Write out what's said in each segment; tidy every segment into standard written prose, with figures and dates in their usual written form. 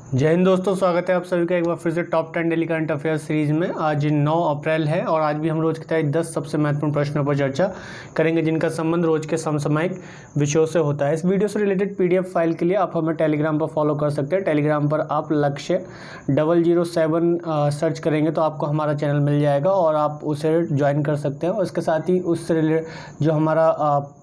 जय हिंद दोस्तों, स्वागत है आप सभी का एक बार फिर से top 10 daily current affairs series में। आज 9 अप्रैल है और आज भी हम रोज की तरह 10 सबसे महत्वपूर्ण प्रश्नों पर चर्चा करेंगे जिनका संबंध रोज के समसामयिक विषयों से होता है। इस वीडियो से रिलेटेड पीडीएफ फाइल के लिए आप हमें टेलीग्राम पर फॉलो कर सकते हैं। टेलीग्राम पर आप लक्ष्य 007 सर्च करेंगे तो आपको हमारा चैनल मिल जाएगा और आप उसे ज्वाइन कर सकते हैं। और इसके साथ ही उससे रिलेटेड जो हमारा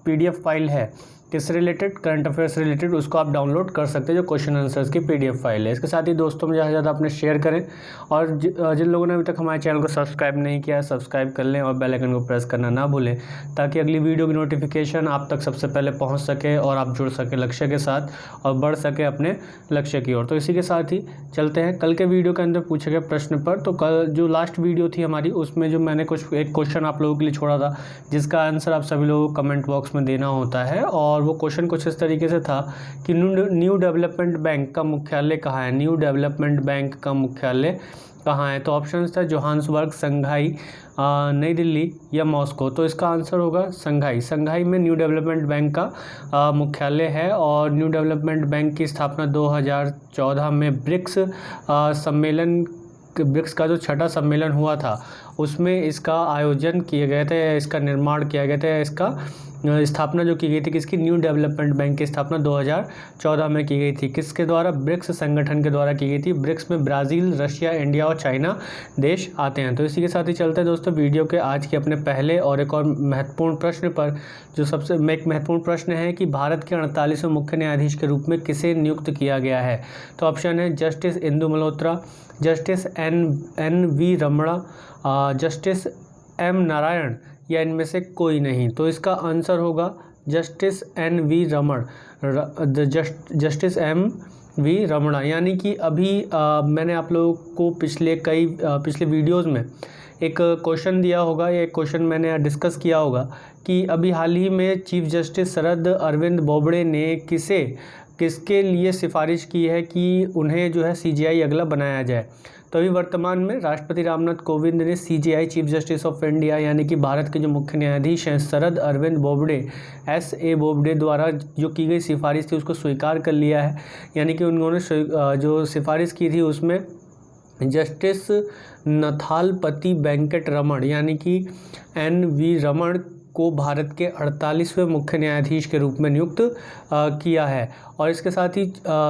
पीडीएफ फाइल है किससे रिलेटेड, करंट अफेयर्स से रिलेटेड, उसको आप डाउनलोड कर सकते हैं जो क्वेश्चन आंसर्स की पीडीएफ फाइल है। इसके साथ ही दोस्तों में ज़्यादा से ज़्यादा अपने शेयर करें और जिन लोगों ने अभी तक हमारे चैनल को सब्सक्राइब नहीं किया है सब्सक्राइब कर लें और बेल आइकन को प्रेस करना ना भूलें ताकि अगली वीडियो की नोटिफिकेशन आप तक सबसे पहले पहुँच सके और आप जुड़ सके लक्ष्य के साथ और बढ़ सके अपने लक्ष्य की ओर। तो इसी के साथ ही चलते हैं कल के वीडियो के अंदर पूछे गए प्रश्न पर। तो कल जो लास्ट वीडियो थी हमारी उसमें जो मैंने एक क्वेश्चन आप लोगों के लिए छोड़ा था जिसका आंसर आप सभी लोगों को कमेंट बॉक्स में देना होता है। और वो क्वेश्चन कुछ इस तरीके से था कि न्यू डेवलपमेंट बैंक का मुख्यालय कहाँ है। न्यू डेवलपमेंट बैंक का मुख्यालय कहाँ है? तो ऑप्शंस था जोहान्सबर्ग, संघाई, नई दिल्ली या मॉस्को। तो इसका आंसर होगा संघाई। संघाई में न्यू डेवलपमेंट बैंक का मुख्यालय है और न्यू डेवलपमेंट बैंक की स्थापना 2014 में ब्रिक्स सम्मेलन, ब्रिक्स का जो छठा सम्मेलन हुआ था उसमें इसका आयोजन किया गया था, इसका निर्माण किया गया था, इसका स्थापना जो की गई थी किसकी, न्यू डेवलपमेंट बैंक की स्थापना 2014 में की गई थी। किसके द्वारा? ब्रिक्स संगठन के द्वारा की गई थी। ब्रिक्स में ब्राज़ील, रशिया, इंडिया और चाइना देश आते हैं। तो इसी के साथ ही चलते हैं दोस्तों वीडियो के आज के अपने पहले और एक और महत्वपूर्ण प्रश्न पर। जो सबसे एक महत्वपूर्ण प्रश्न है कि भारत के 48वें मुख्य न्यायाधीश के रूप में किसे नियुक्त किया गया है? तो ऑप्शन है justice Indu Malhotra, justice N V Ramana, justice M Narayan या इनमें से कोई नहीं। तो इसका आंसर होगा justice N V Raman, justice M V Ramana. यानी कि अभी मैंने आप लोगों को पिछले वीडियोज़ में एक क्वेश्चन दिया होगा या एक क्वेश्चन मैंने डिस्कस किया होगा कि अभी हाल ही में चीफ जस्टिस शरद अरविंद बोबड़े ने किसके लिए सिफारिश की है कि उन्हें जो है सीजेआई अगला बनाया जाए। तो अभी वर्तमान में राष्ट्रपति रामनाथ कोविंद ने CJI, chief justice of India, यानी कि भारत के जो मुख्य न्यायाधीश हैं शरद अरविंद बोबड़े, एस.ए. बोबड़े द्वारा जो की गई सिफारिश थी उसको स्वीकार कर लिया है। यानी कि उन्होंने जो सिफारिश की थी उसमें जस्टिस नथालपति वेंकट रमण यानी कि एन वी रमण को भारत के 48वें मुख्य न्यायाधीश के रूप में नियुक्त किया है। और इसके साथ ही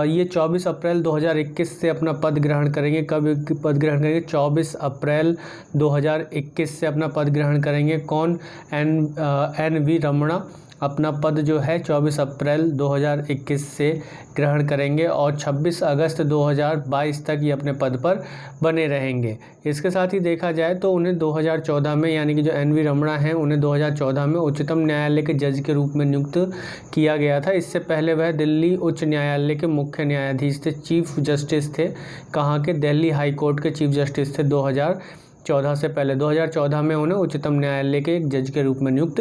ये 24 अप्रैल 2021 से अपना पद ग्रहण करेंगे। कब पद ग्रहण करेंगे? 24 अप्रैल 2021 से अपना पद ग्रहण करेंगे। कौन? एन वी रमणा अपना पद जो है 24 अप्रैल 2021 से ग्रहण करेंगे और 26 अगस्त 2022 तक ये अपने पद पर बने रहेंगे। इसके साथ ही देखा जाए तो उन्हें 2014 में, यानी कि जो एन वी रमणा हैं उन्हें 2014 में उच्चतम न्यायालय के जज के रूप में नियुक्त किया गया था। इससे पहले वह दिल्ली उच्च न्यायालय के मुख्य न्यायाधीश थे, चीफ जस्टिस थे। कहाँ के? दिल्ली हाई कोर्ट के चीफ जस्टिस थे 2014 से पहले। 2014 में उन्हें उच्चतम न्यायालय के एक जज के रूप में नियुक्त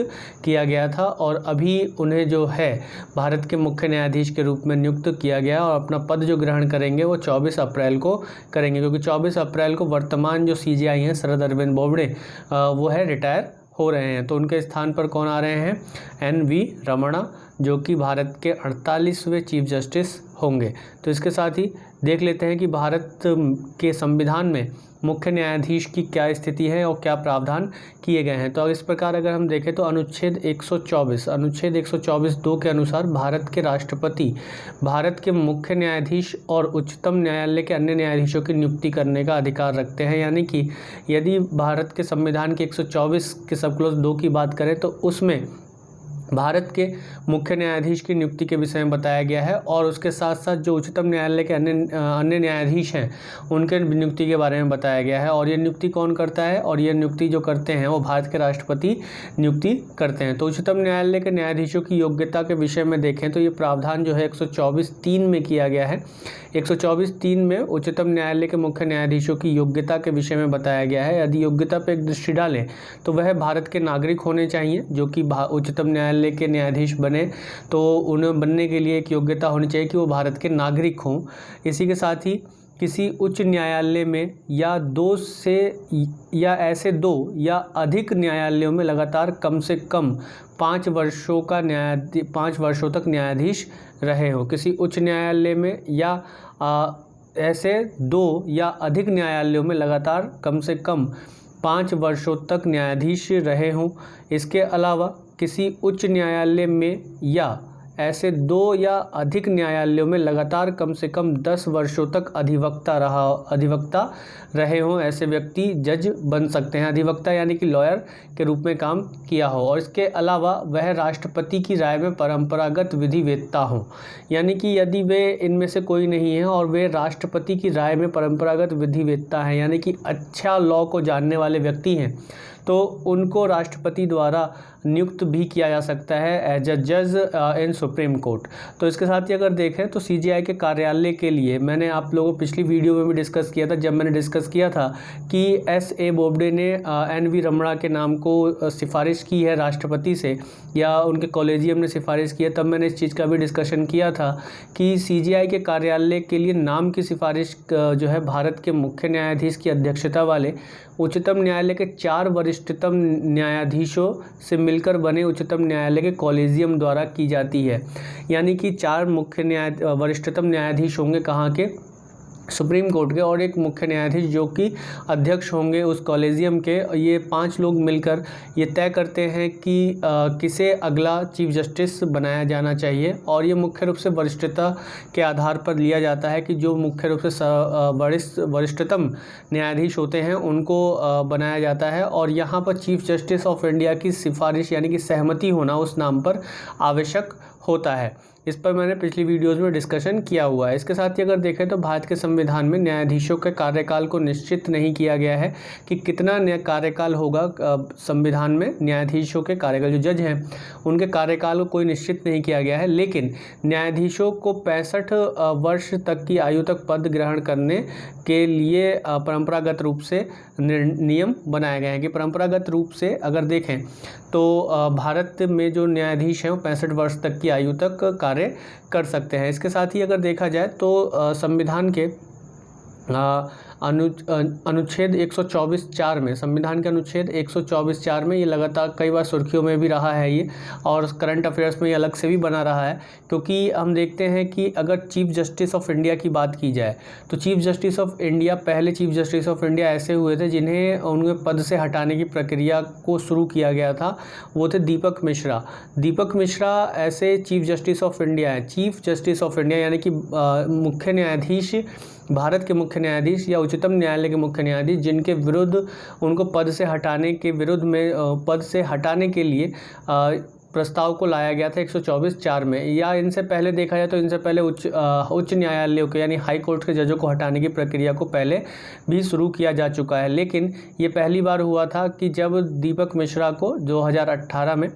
किया गया था और अभी उन्हें जो है भारत के मुख्य न्यायाधीश के रूप में नियुक्त किया गया और अपना पद जो ग्रहण करेंगे वो 24 अप्रैल को करेंगे, क्योंकि 24 अप्रैल को वर्तमान जो सीजेआई हैं शरद अरविंद बोबड़े वो है रिटायर हो रहे हैं। तो उनके स्थान पर कौन आ रहे हैं? एन वी रमणा, जो कि भारत के 48वें चीफ जस्टिस होंगे। तो इसके साथ ही देख लेते हैं कि भारत के संविधान में मुख्य न्यायाधीश की क्या स्थिति है और क्या प्रावधान किए गए हैं। तो इस प्रकार अगर हम देखें तो अनुच्छेद 124(2) के अनुसार भारत के राष्ट्रपति भारत के मुख्य न्यायाधीश और उच्चतम न्यायालय के अन्य न्यायाधीशों की नियुक्ति करने का अधिकार रखते हैं। यानी कि यदि भारत के संविधान के 124 के सब क्लॉज 2 की बात करें तो उसमें भारत के मुख्य न्यायाधीश की नियुक्ति के विषय में बताया गया है और उसके साथ साथ जो उच्चतम न्यायालय के अन्य न्यायाधीश हैं उनके नियुक्ति के बारे में बताया गया है। और ये नियुक्ति कौन करता है? और ये नियुक्ति जो करते हैं वो भारत के राष्ट्रपति नियुक्ति करते हैं। तो उच्चतम न्यायालय के न्यायाधीशों की योग्यता के विषय में देखें तो ये प्रावधान जो है 124(3) में किया गया है। 124(3) में उच्चतम न्यायालय के मुख्य न्यायाधीशों की योग्यता के विषय में बताया गया है। यदि योग्यता पर एक दृष्टि डालें तो वह भारत के नागरिक होने चाहिए जो कि उच्चतम न्यायालय के न्यायाधीश बने तो उन्हें बनने के लिए एक योग्यता होनी चाहिए कि वो भारत के नागरिक हों। इसी के साथ ही किसी उच्च न्यायालय में या ऐसे 2 या अधिक न्यायालयों में लगातार कम से कम 5 वर्षों तक न्यायाधीश रहे हो। किसी उच्च न्यायालय में या ऐसे 2 या अधिक न्यायालयों में लगातार कम से कम 5 वर्षों तक न्यायाधीश रहे हों। इसके अलावा किसी उच्च न्यायालय में या ऐसे 2 या अधिक न्यायालयों में लगातार कम से कम 10 वर्षों तक अधिवक्ता रहे हों, ऐसे व्यक्ति जज बन सकते हैं। अधिवक्ता यानी कि लॉयर के रूप में काम किया हो। और इसके अलावा वह राष्ट्रपति की राय में परंपरागत विधिवेत्ता हों, यानी कि यदि वे इनमें से कोई नहीं है और वे राष्ट्रपति की राय में परंपरागत विधिवेत्ता हैं, यानी कि अच्छा लॉ को जानने वाले व्यक्ति हैं, तो उनको राष्ट्रपति द्वारा नियुक्त भी किया जा सकता है एज अ जज इन सुप्रीम कोर्ट। तो इसके साथ ही अगर देखें तो सीजेआई के कार्यालय के लिए मैंने आप लोगों को पिछली वीडियो में भी डिस्कस किया था, जब मैंने डिस्कस किया था कि एस.ए. बोबडे ने एन.वी. रमणा के नाम को सिफारिश की है राष्ट्रपति से, या उनके कॉलेजियम ने सिफारिश की है, तब मैंने इस चीज़ का भी डिस्कशन किया था कि सीजेआई के कार्यालय के लिए नाम की सिफारिश जो है भारत के मुख्य न्यायाधीश की अध्यक्षता वाले उच्चतम न्यायालय के 4 वरिष्ठतम न्यायाधीशों से मिलकर बने उच्चतम न्यायालय के कॉलेजियम द्वारा की जाती है। यानी कि 4 मुख्य वरिष्ठतम न्यायाधीश होंगे कहाँ के, सुप्रीम कोर्ट के, और एक मुख्य न्यायाधीश जो कि अध्यक्ष होंगे उस कॉलेजियम के। ये 5 लोग मिलकर ये तय करते हैं कि किसे अगला चीफ जस्टिस बनाया जाना चाहिए। और ये मुख्य रूप से वरिष्ठता के आधार पर लिया जाता है कि जो मुख्य रूप से वरिष्ठतम न्यायाधीश होते हैं उनको बनाया जाता है। और यहाँ पर चीफ जस्टिस ऑफ इंडिया की सिफारिश यानी कि सहमति होना उस नाम पर आवश्यक होता है। इस पर मैंने पिछली वीडियोज़ में डिस्कशन किया हुआ है। इसके साथ ही अगर देखें तो भारत के संविधान में न्यायाधीशों के कार्यकाल को निश्चित नहीं किया गया है कि कितना कार्यकाल होगा। संविधान में न्यायाधीशों के कार्यकाल, जो जज हैं उनके कार्यकाल को कोई निश्चित नहीं किया गया है, लेकिन न्यायाधीशों को 65 वर्ष तक की आयु तक पद ग्रहण करने के लिए परंपरागत रूप से नियम बनाए गए हैं। कि परंपरागत रूप से अगर देखें तो भारत में जो न्यायाधीश हैं वो 65 वर्ष तक की आयु तक कार्य कर सकते हैं। इसके साथ ही अगर देखा जाए तो संविधान के अनुच्छेद 124(4) में, संविधान के अनुच्छेद 124(4) में ये लगातार कई बार सुर्खियों में भी रहा है ये, और करंट अफेयर्स में ये अलग से भी बना रहा है, क्योंकि हम देखते हैं कि अगर चीफ जस्टिस ऑफ इंडिया की बात की जाए तो चीफ जस्टिस ऑफ इंडिया, पहले चीफ जस्टिस ऑफ इंडिया ऐसे हुए थे जिन्हें उनके पद से हटाने की प्रक्रिया को शुरू किया गया था, वो थे दीपक मिश्रा। दीपक मिश्रा ऐसे चीफ जस्टिस ऑफ इंडिया है। चीफ जस्टिस ऑफ इंडिया यानी कि मुख्य न्यायाधीश, भारत के मुख्य न्यायाधीश या उच्चतम न्यायालय के मुख्य न्यायाधीश, जिनके विरुद्ध उनको पद से हटाने के विरुद्ध में पद से हटाने के लिए प्रस्ताव को लाया गया था 124(4) में। या इनसे पहले देखा जाए तो इनसे पहले उच्च न्यायालयों के यानी हाई कोर्ट के जजों को हटाने की प्रक्रिया को पहले भी शुरू किया जा चुका है, लेकिन ये पहली बार हुआ था कि जब दीपक मिश्रा को 2018 में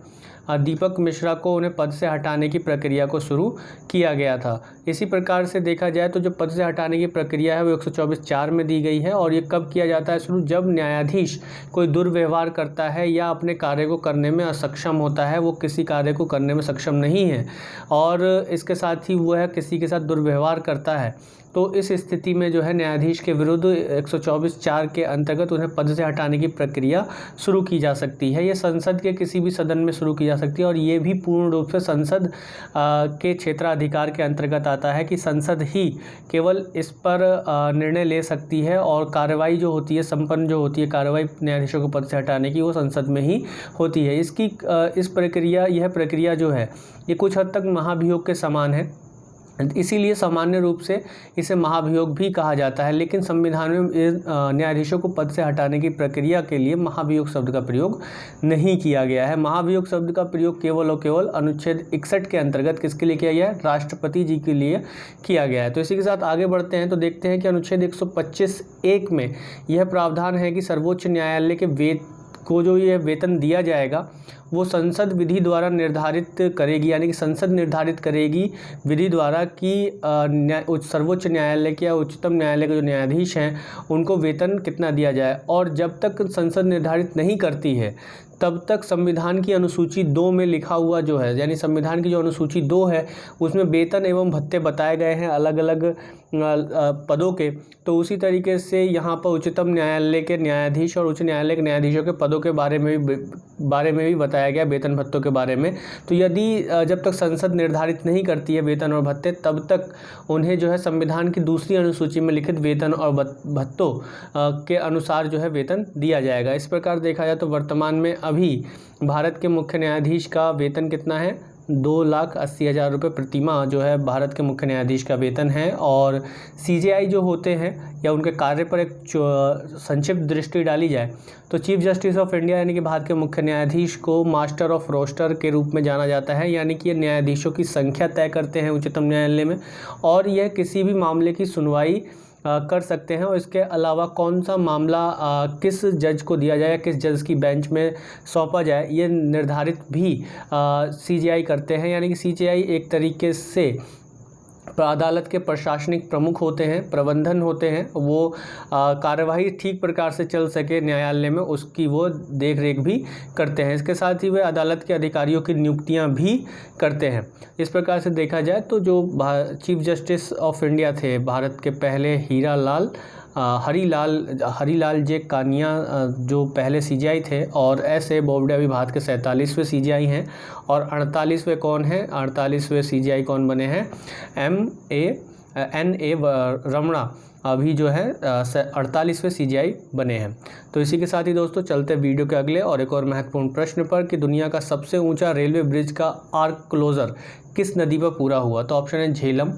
दीपक मिश्रा को उन्हें पद से हटाने की प्रक्रिया को शुरू किया गया था। इसी प्रकार से देखा जाए तो जो पद से हटाने की प्रक्रिया है वो 124(4) में दी गई है। और ये कब किया जाता है शुरू, जब न्यायाधीश कोई दुर्व्यवहार करता है या अपने कार्य को करने में असक्षम होता है, वो किसी कार्य को करने में सक्षम नहीं है और इसके साथ ही वो है किसी के साथ दुर्व्यवहार करता है, तो इस स्थिति में जो है न्यायाधीश के विरुद्ध 124(4) के अंतर्गत उन्हें पद से हटाने की प्रक्रिया शुरू की जा सकती है। ये संसद के किसी भी सदन में शुरू की जा सकती है और ये भी पूर्ण रूप से संसद के क्षेत्राधिकार के अंतर्गत आता है कि संसद ही केवल इस पर निर्णय ले सकती है और कार्रवाई जो होती है, संपन्न जो होती है कार्रवाई न्यायाधीशों को पद से हटाने की, वो संसद में ही होती है। यह प्रक्रिया जो है ये कुछ हद तक महाभियोग के समान है, इसीलिए सामान्य रूप से इसे महाभियोग भी कहा जाता है। लेकिन संविधान में न्यायाधीशों को पद से हटाने की प्रक्रिया के लिए महाभियोग शब्द का प्रयोग नहीं किया गया है। महाभियोग शब्द का प्रयोग केवल और केवल अनुच्छेद 61 के अंतर्गत किसके लिए किया गया है, राष्ट्रपति जी के लिए किया गया है। तो इसी के साथ आगे बढ़ते हैं तो देखते हैं कि अनुच्छेद 125(1) में यह प्रावधान है कि सर्वोच्च न्यायालय के को जो ये वेतन दिया जाएगा वो संसद विधि द्वारा निर्धारित करेगी, यानी कि संसद निर्धारित करेगी विधि द्वारा कि सर्वोच्च न्यायालय के या उच्चतम न्यायालय के जो न्यायाधीश हैं उनको वेतन कितना दिया जाए। और जब तक संसद निर्धारित नहीं करती है तब तक संविधान की अनुसूची 2 में लिखा हुआ जो है, यानी संविधान की जो अनुसूची 2 है उसमें वेतन एवं भत्ते बताए गए हैं अलग अलग पदों के। तो उसी तरीके से यहाँ पर उच्चतम न्यायालय के न्यायाधीश और उच्च न्यायालय के न्यायाधीशों के पदों के बारे में भी बताया बताया गया वेतन भत्तों के बारे में। तो यदि जब तक संसद निर्धारित नहीं करती है वेतन और भत्ते, तब तक उन्हें जो है संविधान की दूसरी अनुसूची में लिखित वेतन और भत्तों के अनुसार जो है वेतन दिया जाएगा। इस प्रकार देखा जाए तो वर्तमान में अभी भारत के मुख्य न्यायाधीश का वेतन कितना है, 2,80,000 रुपये प्रति माह जो है भारत के मुख्य न्यायाधीश का वेतन है। और सीजेआई जो होते हैं या उनके कार्य पर एक संक्षिप्त दृष्टि डाली जाए तो चीफ जस्टिस ऑफ इंडिया यानी कि भारत के मुख्य न्यायाधीश को मास्टर ऑफ रोस्टर के रूप में जाना जाता है, यानी कि ये न्यायाधीशों की संख्या तय करते हैं उच्चतम न्यायालय में, और यह किसी भी मामले की सुनवाई कर सकते हैं। और इसके अलावा कौन सा मामला किस जज को दिया जाए, किस जज की बेंच में सौंपा जाए, ये निर्धारित भी सीजेआई करते हैं। यानी कि सीजेआई एक तरीके से अदालत के प्रशासनिक प्रमुख होते हैं, प्रबंधन होते हैं, वो कार्यवाही ठीक प्रकार से चल सके न्यायालय में उसकी वो देख रेख भी करते हैं। इसके साथ ही वे अदालत के अधिकारियों की नियुक्तियां भी करते हैं। इस प्रकार से देखा जाए तो जो चीफ जस्टिस ऑफ इंडिया थे भारत के पहले हरीलाल जे कानिया जो पहले सीजेआई थे, और ऐसे बोबडे अभी भारत के 47वें सीजेआई हैं। और 48वें कौन हैं, 48वें सीजेआई कौन बने हैं, NA रमणा अभी जो है 48वें सीजेआई बने हैं। तो इसी के साथ ही दोस्तों चलते वीडियो के अगले और एक और महत्वपूर्ण प्रश्न पर कि दुनिया का सबसे ऊंचा रेलवे ब्रिज का आर्क क्लोजर किस नदी पर पूरा हुआ। तो ऑप्शन है झेलम,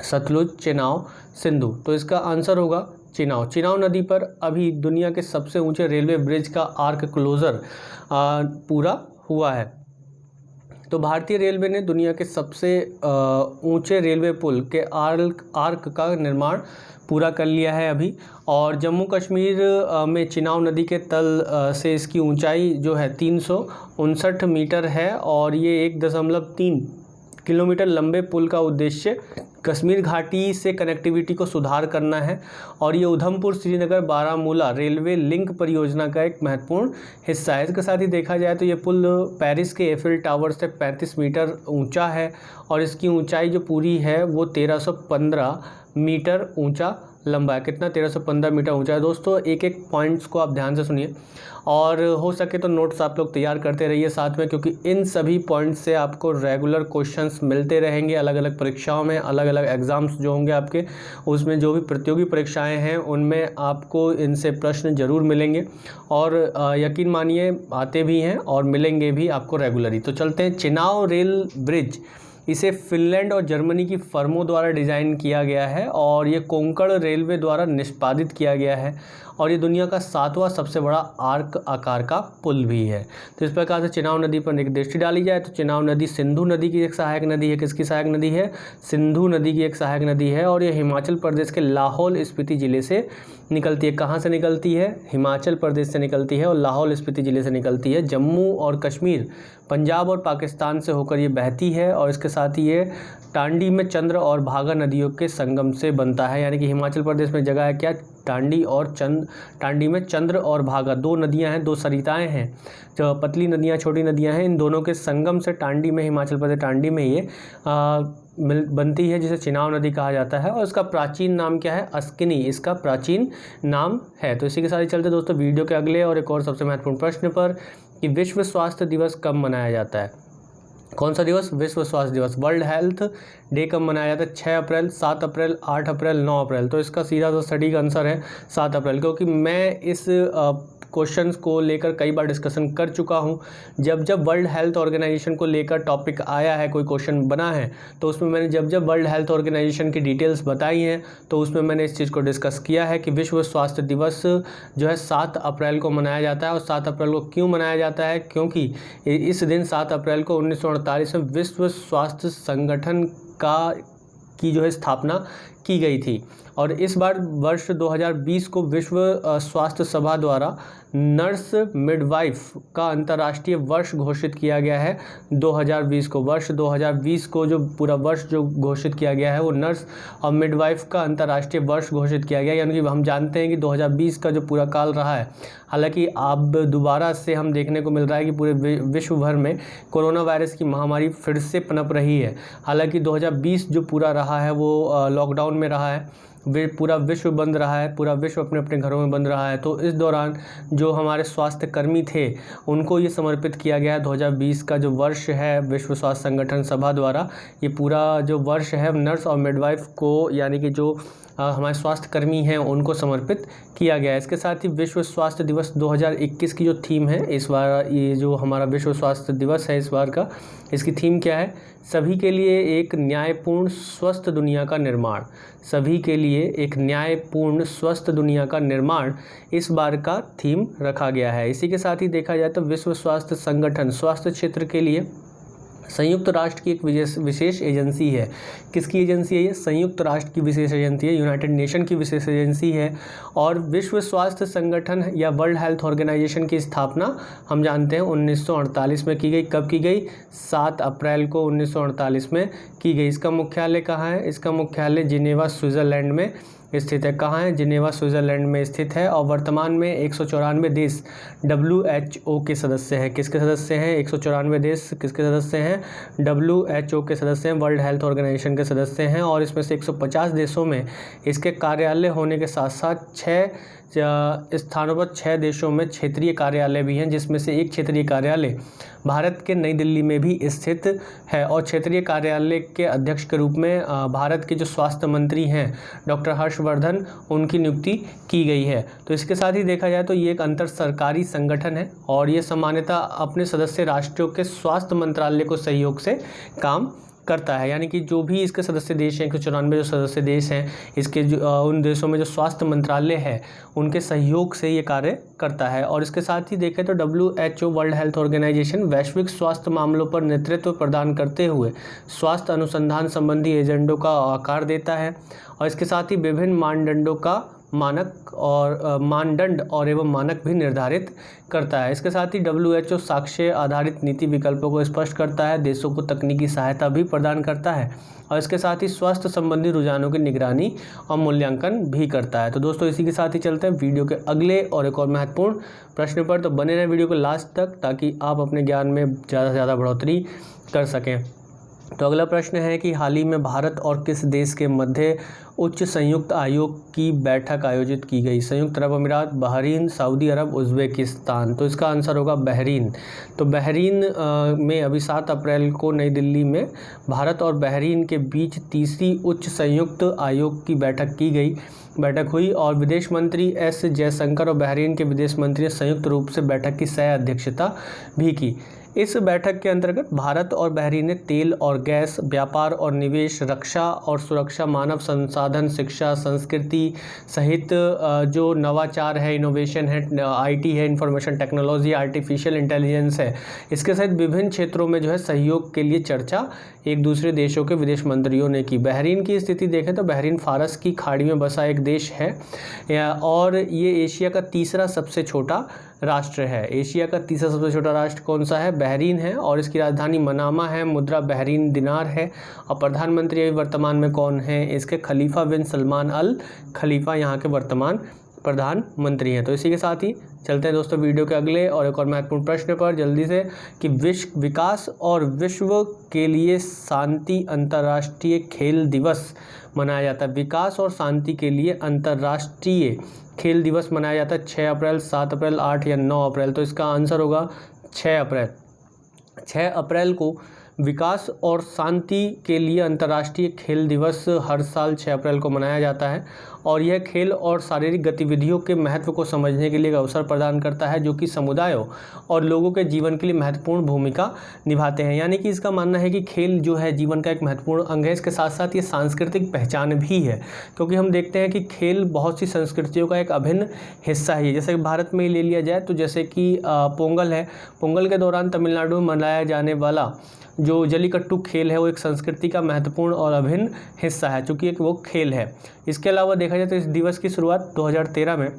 सतलुज, चेनाब, सिंधु। तो इसका आंसर होगा चेनाब। चेनाब नदी पर अभी दुनिया के सबसे ऊंचे रेलवे ब्रिज का आर्क क्लोजर पूरा हुआ है। तो भारतीय रेलवे ने दुनिया के सबसे ऊंचे रेलवे पुल के आर्क का निर्माण पूरा कर लिया है अभी। और जम्मू कश्मीर में चेनाब नदी के तल से इसकी ऊंचाई जो है 359 मीटर है, और ये 1.3 किलोमीटर लंबे पुल का उद्देश्य कश्मीर घाटी से कनेक्टिविटी को सुधार करना है। और ये उधमपुर श्रीनगर बारामूला रेलवे लिंक परियोजना का एक महत्वपूर्ण हिस्सा है। इसके साथ ही देखा जाए तो ये पुल पेरिस के एफिल टावर से 35 मीटर ऊंचा है, और इसकी ऊंचाई जो पूरी है वो 1315 मीटर ऊंचा लंबा है। कितना, 1315 मीटर ऊंचा है। दोस्तों एक एक पॉइंट्स को आप ध्यान से सुनिए, और हो सके तो नोट्स आप लोग तैयार करते रहिए साथ में, क्योंकि इन सभी पॉइंट्स से आपको रेगुलर क्वेश्चंस मिलते रहेंगे अलग अलग परीक्षाओं में, अलग अलग एग्ज़ाम्स जो होंगे आपके, उसमें जो भी प्रतियोगी परीक्षाएं हैं उनमें आपको इनसे प्रश्न ज़रूर मिलेंगे, और यकीन मानिए आते भी हैं और मिलेंगे भी आपको रेगुलरली। तो चलते हैं। चेनाब रेल ब्रिज, इसे फिनलैंड और जर्मनी की फर्मों द्वारा डिज़ाइन किया गया है, और ये कोंकण रेलवे द्वारा निष्पादित किया गया है, और ये दुनिया का 7वां सबसे बड़ा आर्क आकार का पुल भी है। तो इस प्रकार से चेनाब नदी पर एक दृष्टि डाली जाए तो चेनाब नदी सिंधु नदी की एक सहायक नदी है। किसकी सहायक नदी है, सिंधु नदी की एक सहायक नदी है, और ये हिमाचल प्रदेश के लाहौल स्पीति ज़िले से निकलती है। कहाँ से निकलती है, हिमाचल प्रदेश से निकलती है, और लाहौल स्पीति ज़िले से निकलती है। जम्मू और कश्मीर, पंजाब और पाकिस्तान से होकर ये बहती है, और इसके साथ ही ये टांडी में चंद्र और भागा नदियों के संगम से बनता है। यानी कि हिमाचल प्रदेश में जगह है क्या, टांडी में चंद्र और भागा 2 नदियां हैं, 2 सरिताएं हैं, जो पतली नदियां, छोटी नदियां हैं, इन दोनों के संगम से टांडी में, हिमाचल प्रदेश टांडी में ये बनती है, जिसे चेनाब नदी कहा जाता है। और इसका प्राचीन नाम क्या है, अस्किनी इसका प्राचीन नाम है। तो इसी के साथ ही चलते दोस्तों वीडियो के अगले और एक और सबसे महत्वपूर्ण प्रश्न पर कि विश्व स्वास्थ्य दिवस कब मनाया जाता है। कौन सा दिवस, विश्व स्वास्थ्य दिवस, वर्ल्ड हेल्थ डे कब मनाया जाता है, 6 अप्रैल, 7 अप्रैल, 8 अप्रैल, 9 अप्रैल। तो इसका सीधा सा सटीक आंसर है 7 अप्रैल, क्योंकि मैं इस क्वेश्चंस को लेकर कई बार डिस्कशन कर चुका हूं। जब वर्ल्ड हेल्थ ऑर्गेनाइजेशन को लेकर टॉपिक आया है, कोई क्वेश्चन बना है, तो उसमें मैंने जब वर्ल्ड हेल्थ ऑर्गेनाइजेशन की डिटेल्स बताई हैं, तो उसमें मैंने इस चीज़ को डिस्कस किया है कि विश्व स्वास्थ्य दिवस जो है 7 अप्रैल को मनाया जाता है। और 7 अप्रैल को क्यों मनाया जाता है, क्योंकि इस दिन 7 अप्रैल को 1948 में विश्व स्वास्थ्य संगठन की जो है स्थापना की गई थी। और इस बार वर्ष 2020 को विश्व स्वास्थ्य सभा द्वारा नर्स मिडवाइफ का अंतर्राष्ट्रीय वर्ष घोषित किया गया है। 2020 को, वर्ष 2020 को जो पूरा वर्ष जो घोषित किया गया है वो नर्स और मिडवाइफ का अंतर्राष्ट्रीय वर्ष घोषित किया गया। यानी कि हम जानते हैं कि 2020 का जो पूरा काल रहा है, हालांकि अब दोबारा से हम देखने को मिल रहा है कि पूरे विश्व भर में कोरोना वायरस की महामारी फिर से पनप रही है। हालांकि 2020 जो पूरा रहा है वो लॉकडाउन में रहा है, पूरा विश्व बंद रहा है, पूरा विश्व अपने अपने घरों में बंद रहा है। तो इस दौरान जो हमारे स्वास्थ्य कर्मी थे उनको ये समर्पित किया गया है। 2020 का जो वर्ष है विश्व स्वास्थ्य संगठन सभा द्वारा ये पूरा जो वर्ष है नर्स और मिडवाइफ को यानी कि जो हमारे स्वास्थ्य कर्मी हैं उनको समर्पित किया गया है। इसके साथ ही विश्व स्वास्थ्य दिवस 2021 की जो थीम है इस बार, ये जो हमारा विश्व स्वास्थ्य दिवस है इस बार का, इसकी थीम क्या है? सभी के लिए एक न्यायपूर्ण स्वस्थ दुनिया का निर्माण। सभी के लिए एक न्यायपूर्ण स्वस्थ दुनिया का निर्माण इस बार का थीम रखा गया है। इसी के साथ ही देखा जाए तो विश्व स्वास्थ्य संगठन स्वास्थ्य क्षेत्र के लिए संयुक्त राष्ट्र की एक विशेष एजेंसी है। किसकी एजेंसी है ये? संयुक्त राष्ट्र की विशेष एजेंसी है, यूनाइटेड नेशन की विशेष एजेंसी है। और विश्व स्वास्थ्य संगठन या वर्ल्ड हेल्थ ऑर्गेनाइजेशन की स्थापना हम जानते हैं 1948 में की गई। कब की गई? 7 अप्रैल को 1948 में की गई। इसका मुख्यालय कहाँ है? इसका मुख्यालय जिनेवा स्विट्ज़रलैंड में स्थित है। कहाँ है? जिनेवा स्विट्ज़रलैंड में स्थित है। और वर्तमान में 194 देश WHO के सदस्य हैं। किसके सदस्य हैं? 194 देश किसके सदस्य हैं? WHO के सदस्य हैं, वर्ल्ड हेल्थ ऑर्गेनाइजेशन के सदस्य हैं। और इसमें से 150 देशों में इसके कार्यालय होने के साथ साथ 6 स्थानों पर 6 देशों में क्षेत्रीय कार्यालय भी हैं, जिसमें से एक क्षेत्रीय कार्यालय भारत के नई दिल्ली में भी स्थित है। और क्षेत्रीय कार्यालय के अध्यक्ष के रूप में भारत के जो स्वास्थ्य मंत्री हैं डॉक्टर हर्षवर्धन, उनकी नियुक्ति की गई है। तो इसके साथ ही देखा जाए तो ये एक अंतर सरकारी संगठन है और ये सामान्यतः अपने सदस्य राष्ट्रों के स्वास्थ्य मंत्रालय को सहयोग से काम करता है। यानी कि जो भी इसके सदस्य देश हैं, 194 जो सदस्य देश हैं, इसके उन देशों में जो स्वास्थ्य मंत्रालय है उनके सहयोग से ये कार्य करता है। और इसके साथ ही देखें तो WHO वर्ल्ड हेल्थ ऑर्गेनाइजेशन वैश्विक स्वास्थ्य मामलों पर नेतृत्व प्रदान करते हुए स्वास्थ्य अनुसंधान संबंधी एजेंडों का आकार देता है। और इसके साथ ही विभिन्न मानदंड और एवं मानक भी निर्धारित करता है। इसके साथ ही WHO साक्ष्य आधारित नीति विकल्पों को स्पष्ट करता है, देशों को तकनीकी सहायता भी प्रदान करता है और इसके साथ ही स्वास्थ्य संबंधी रुझानों की निगरानी और मूल्यांकन भी करता है। तो दोस्तों इसी के साथ ही चलते हैं वीडियो के अगले और एक और महत्वपूर्ण प्रश्न पर। तो बने रहें वीडियो को लास्ट तक ताकि आप अपने ज्ञान में ज़्यादा से ज़्यादा बढ़ोतरी कर सकें। तो अगला प्रश्न है कि हाल ही में भारत और किस देश के मध्य उच्च संयुक्त आयोग की बैठक आयोजित की गई? संयुक्त अरब अमीरात, बहरीन, सऊदी अरब, उज़्बेकिस्तान। तो इसका आंसर होगा बहरीन। तो बहरीन में अभी 7 अप्रैल को नई दिल्ली में भारत और बहरीन के बीच तीसरी उच्च संयुक्त आयोग की बैठक हुई और विदेश मंत्री S जयशंकर और बहरीन के विदेश मंत्री ने संयुक्त रूप से बैठक की सह अध्यक्षता भी की। इस बैठक के अंतर्गत भारत और बहरीन ने तेल और गैस, व्यापार और निवेश, रक्षा और सुरक्षा, मानव संसाधन, शिक्षा, संस्कृति सहित जो नवाचार है, इनोवेशन है, IT है, इंफॉर्मेशन टेक्नोलॉजी, आर्टिफिशियल इंटेलिजेंस है, इसके सहित विभिन्न क्षेत्रों में जो है सहयोग के लिए चर्चा एक दूसरे देशों के विदेश मंत्रियों ने की। बहरीन की स्थिति देखें तो बहरीन फारस की खाड़ी में बसा एक देश है और ये एशिया का तीसरा सबसे छोटा राष्ट्र है। एशिया का तीसरा सबसे छोटा राष्ट्र कौन सा है? बहरीन है और इसकी राजधानी मनामा है, मुद्रा बहरीन दिनार है और प्रधानमंत्री अभी वर्तमान में कौन है? इसके खलीफा बिन सलमान अल खलीफा यहाँ के वर्तमान प्रधानमंत्री हैं। तो इसी के साथ ही चलते हैं दोस्तों वीडियो के अगले और एक और महत्वपूर्ण प्रश्न पर जल्दी से कि विकास और विश्व के लिए शांति अंतर्राष्ट्रीय खेल दिवस मनाया जाता है। विकास और शांति के लिए अंतर्राष्ट्रीय खेल दिवस मनाया जाता है 6 अप्रैल, 7 अप्रैल, 8 या 9 अप्रैल। तो इसका आंसर होगा 6 अप्रैल। 6 अप्रैल को विकास और शांति के लिए अंतर्राष्ट्रीय खेल दिवस हर साल 6 अप्रैल को मनाया जाता है और यह खेल और शारीरिक गतिविधियों के महत्व को समझने के लिए एक अवसर प्रदान करता है जो कि समुदायों और लोगों के जीवन के लिए महत्वपूर्ण भूमिका निभाते हैं। यानी कि इसका मानना है कि खेल जो है जीवन का एक महत्वपूर्ण अंग है। इसके साथ साथ ये सांस्कृतिक पहचान भी है क्योंकि हम देखते हैं कि खेल बहुत सी संस्कृतियों का एक अभिन्न हिस्सा है। जैसे कि भारत में ही ले लिया जाए तो जैसे कि पोंगल है, पोंगल के दौरान तमिलनाडु में मनाया जाने वाला जो जल्लीकट्टू खेल है वो एक संस्कृति का महत्वपूर्ण और अभिन्न हिस्सा है चूँकि एक वो खेल है। इसके अलावा देखा जाए तो इस दिवस की शुरुआत 2013 में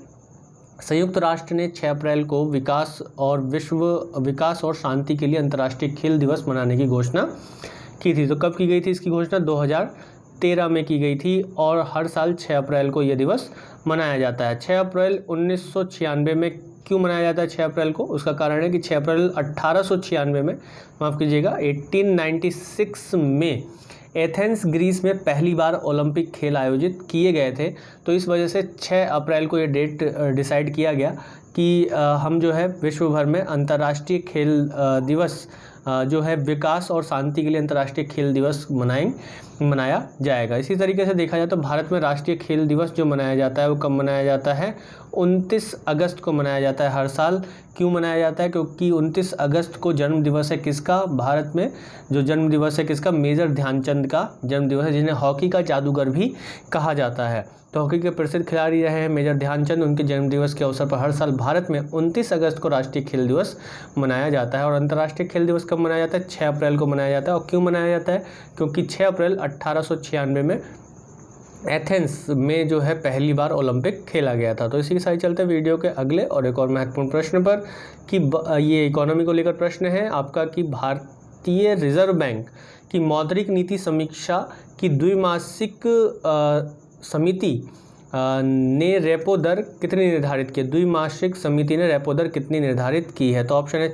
संयुक्त राष्ट्र ने 6 अप्रैल को विकास और शांति के लिए अंतर्राष्ट्रीय खेल दिवस मनाने की घोषणा की थी। तो कब की गई थी इसकी घोषणा? 2013 में की गई थी और हर साल 6 अप्रैल को यह दिवस मनाया जाता है। 6 अप्रैल 1996 में क्यों मनाया जाता है 6 अप्रैल को? उसका कारण है कि 6 अप्रैल 1896 में, माफ़ कीजिएगा 1896 में एथेंस ग्रीस में पहली बार ओलंपिक खेल आयोजित किए गए थे। तो इस वजह से 6 अप्रैल को ये डेट डिसाइड किया गया कि हम जो है विश्व भर में अंतर्राष्ट्रीय खेल दिवस जो है विकास और शांति के लिए अंतर्राष्ट्रीय खेल दिवस मनाया जाएगा। इसी तरीके से देखा जाए तो भारत में राष्ट्रीय खेल दिवस जो मनाया जाता है वो कब मनाया जाता है? 29 अगस्त को मनाया जाता है हर साल। क्यों मनाया जाता है? क्योंकि 29 अगस्त को जन्म दिवस है किसका? भारत में जो जन्म दिवस है किसका? मेजर ध्यानचंद का जन्म दिवस है, जिन्हें हॉकी का जादूगर भी कहा जाता है। तो हॉकी के प्रसिद्ध खिलाड़ी रहे हैं मेजर ध्यानचंद। उनके जन्मदिवस के अवसर पर हर साल भारत में 29 अगस्त को राष्ट्रीय खेल दिवस मनाया जाता है। और अंतर्राष्ट्रीय खेल दिवस कब मनाया जाता है? 6 अप्रैल को मनाया जाता है। और क्यों मनाया जाता है? क्योंकि 6 अप्रैल 1896 में एथेंस में जो है पहली बार ओलंपिक खेला गया था। तो इसी के साथ चलते हैं वीडियो के अगले और एक और महत्वपूर्ण प्रश्न पर कि ये इकोनॉमी को लेकर प्रश्न है आपका कि भारतीय रिजर्व बैंक की मौद्रिक नीति समीक्षा की द्विमासिक समिति ने रेपो दर कितनी निर्धारित की? द्विमासिक समिति ने रेपो दर कितनी निर्धारित की है? तो ऑप्शन है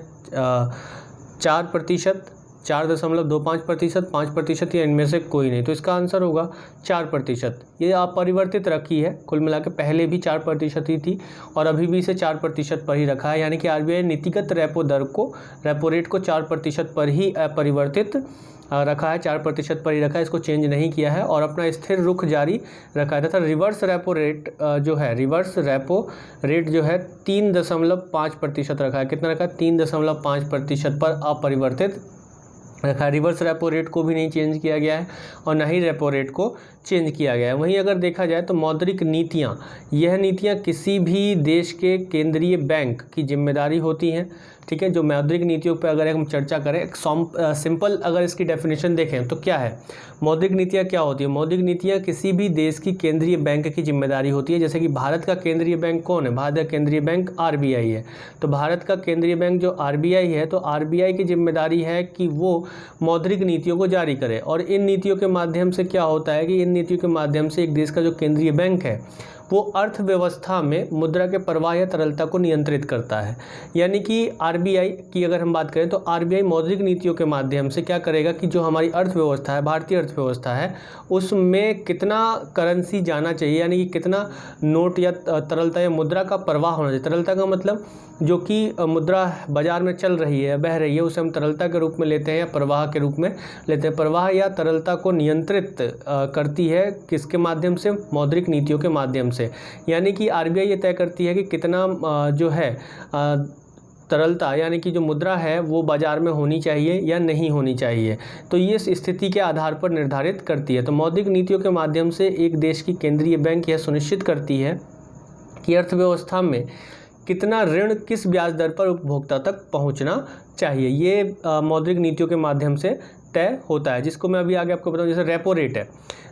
4%, 4.25%, 5% या इनमें से कोई नहीं। तो इसका आंसर होगा 4%। ये अपरिवर्तित रखी है, कुल मिला के पहले भी 4% ही थी और अभी भी इसे 4% पर ही रखा है। यानी कि आरबीआई नीतिगत रेपो दर को, रेपो रेट को 4% पर ही अपरिवर्तित रखा है, 4% पर ही रखा है, इसको चेंज नहीं किया है और अपना स्थिर रुख जारी रखा है। तथा रिवर्स रेपो रेट जो है, रिवर्स रेपो रेट जो है 3.5% रखा है। कितना रखा है? 3.5% पर अपरिवर्तित रखा है। रिवर्स रेपो रेट को भी नहीं चेंज किया गया है और ना ही रेपो रेट को चेंज किया गया है। वहीं अगर देखा जाए तो मौद्रिक नीतियाँ, यह नीतियाँ किसी भी देश के केंद्रीय बैंक की जिम्मेदारी होती हैं। ठीक है, जो मौद्रिक नीतियों पर अगर हम चर्चा करें, सिंपल अगर इसकी डेफिनेशन देखें तो क्या है? मौद्रिक नीतियाँ क्या होती है? मौद्रिक नीतियाँ किसी भी देश की केंद्रीय बैंक की जिम्मेदारी होती है। जैसे कि भारत का केंद्रीय बैंक कौन है? भारत का केंद्रीय बैंक आरबीआई है। तो भारत का केंद्रीय बैंक जो आरबीआई है, तो आरबीआई की जिम्मेदारी है कि वो मौद्रिक नीतियों को जारी करे। और इन नीतियों के माध्यम से क्या होता है कि इन नीतियों के माध्यम से एक देश का जो केंद्रीय बैंक है वो अर्थव्यवस्था में मुद्रा के प्रवाह या तरलता को नियंत्रित करता है। यानी कि आरबीआई की अगर हम बात करें तो आरबीआई मौद्रिक नीतियों के माध्यम से क्या करेगा कि जो हमारी अर्थव्यवस्था है, भारतीय अर्थव्यवस्था है, उसमें कितना करेंसी जाना चाहिए, यानी कि कितना नोट या तरलता या मुद्रा का प्रवाह होना चाहिए। तरलता का मतलब जो कि मुद्रा बाजार में चल रही है, बह रही है, उसे हम तरलता के रूप में लेते हैं या प्रवाह के रूप में लेते हैं। प्रवाह या तरलता को नियंत्रित करती है किसके माध्यम से? मौद्रिक नीतियों के माध्यम से। यानी कि आरबीआई ये तय करती है कि कितना जो है तरलता यानी कि जो मुद्रा है वो बाजार में होनी चाहिए या नहीं होनी चाहिए। तो ये इस स्थिति के आधार पर निर्धारित करती है। तो मौद्रिक नीतियों के माध्यम से एक देश की केंद्रीय बैंक यह सुनिश्चित करती है कि अर्थव्यवस्था में कितना ऋण किस ब्याज दर पर उपभोक्ता तक पहुंचना चाहिए। ये मौद्रिक नीतियों के माध्यम से तय होता है, जिसको मैं अभी आगे आपको बताऊं। जैसे रेपो रेट है,